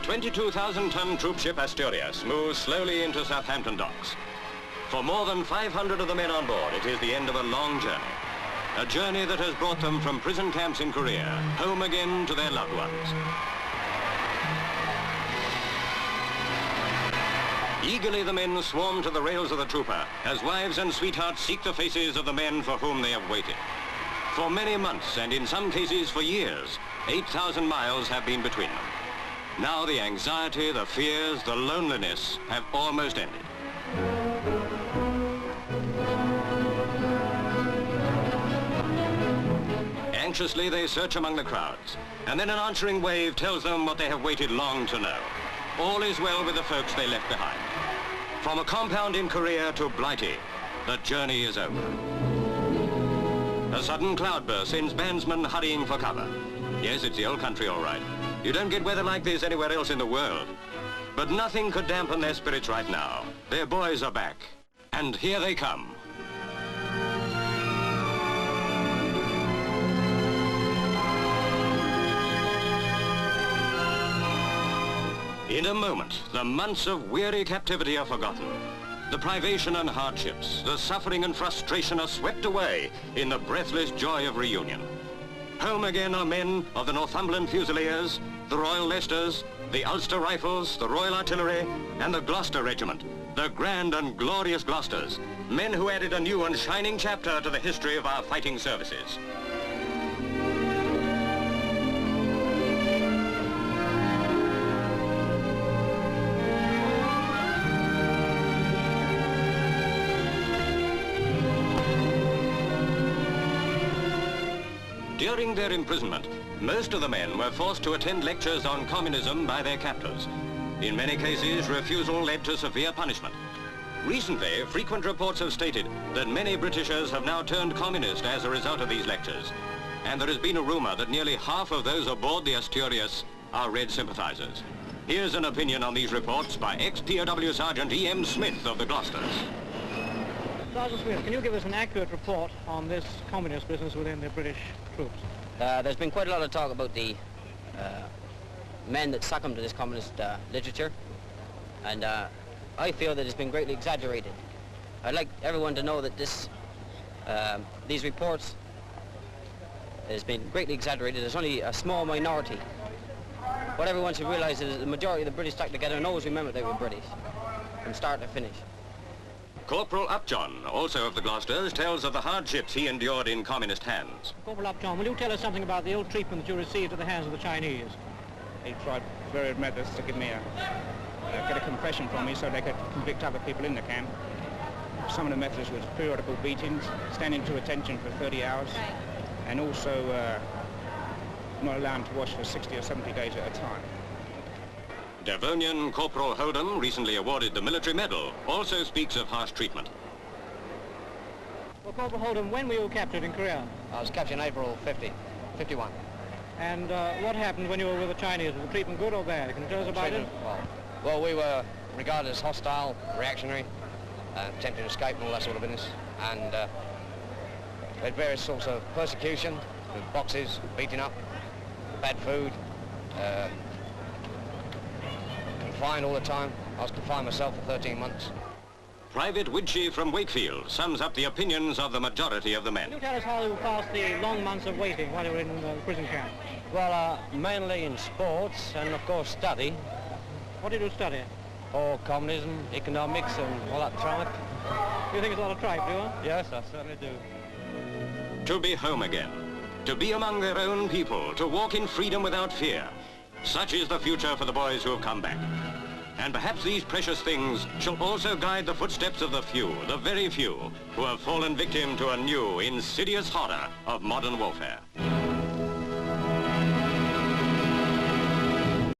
22,000-ton troopship Asturias moves slowly into Southampton docks. For more than 500 of the men on board, it is the end of a long journey. A journey that has brought them from prison camps in Korea, home again to their loved ones. Eagerly the men swarm to the rails of the trooper as wives and sweethearts seek the faces of the men for whom they have waited. For many months, and in some cases for years, 8,000 miles have been between them. Now the anxiety, the fears, the loneliness have almost ended. Anxiously they search among the crowds, and then an answering wave tells them what they have waited long to know. All is well with the folks they left behind. From a compound in Korea to Blighty, the journey is over. A sudden cloudburst sends bandsmen hurrying for cover. Yes, it's the old country all right. You don't get weather like this anywhere else in the world. But nothing could dampen their spirits right now. Their boys are back, and here they come. In a moment, the months of weary captivity are forgotten. The privation and hardships, the suffering and frustration are swept away in the breathless joy of reunion. Home again are men of the Northumberland Fusiliers, the Royal Leicesters, the Ulster Rifles, the Royal Artillery, and the Gloucester Regiment, the grand and glorious Gloucesters, men who added a new and shining chapter to the history of our fighting services. During their imprisonment, most of the men were forced to attend lectures on communism by their captors. In many cases, refusal led to severe punishment. Recently, frequent reports have stated that many Britishers have now turned communist as a result of these lectures. And there has been a rumour that nearly half of those aboard the Asturias are Red sympathisers. Here's an opinion on these reports by ex-POW Sergeant E.M. Smith of the Gloucesters. Sergeant Smith, can you give us an accurate report on this communist business within the British troops? There's been quite a lot of talk about the men that succumb to this communist literature, and I feel that it's been greatly exaggerated. I'd like everyone to know that these reports has been greatly exaggerated. There's only a small minority. What everyone should realise is that the majority of the British stuck together and always remember they were British, from start to finish. Corporal Upjohn, also of the Gloucesters, tells of the hardships he endured in communist hands. Corporal Upjohn, will you tell us something about the ill treatment that you received at the hands of the Chinese? They tried various methods to give me get a confession from me so they could convict other people in the camp. Some of the methods was periodical beatings, standing to attention for 30 hours, and also not allowed to wash for 60 or 70 days at a time. Devonian Corporal Holden, recently awarded the Military Medal, also speaks of harsh treatment. Well, Corporal Holden, when were you captured in Korea? I was captured in April 51. And what happened when you were with the Chinese? Was the treatment good or bad? Can you tell us about it? Well, we were regarded as hostile, reactionary, attempting to escape and all that sort of business. And we had various sorts of persecution, with boxes, beating up, bad food, confined all the time. I was confined myself for 13 months. Private Widgie from Wakefield sums up the opinions of the majority of the men. Can you tell us how you passed the long months of waiting while you were in the prison camp? Well, mainly in sports and, of course, study. What did you study? Oh, communism, economics and all that tripe. You think it's a lot of tripe, do you? Yes, I certainly do. To be home again, to be among their own people, to walk in freedom without fear. Such is the future for the boys who have come back. And perhaps these precious things shall also guide the footsteps of the few, the very few, who have fallen victim to a new, insidious horror of modern warfare.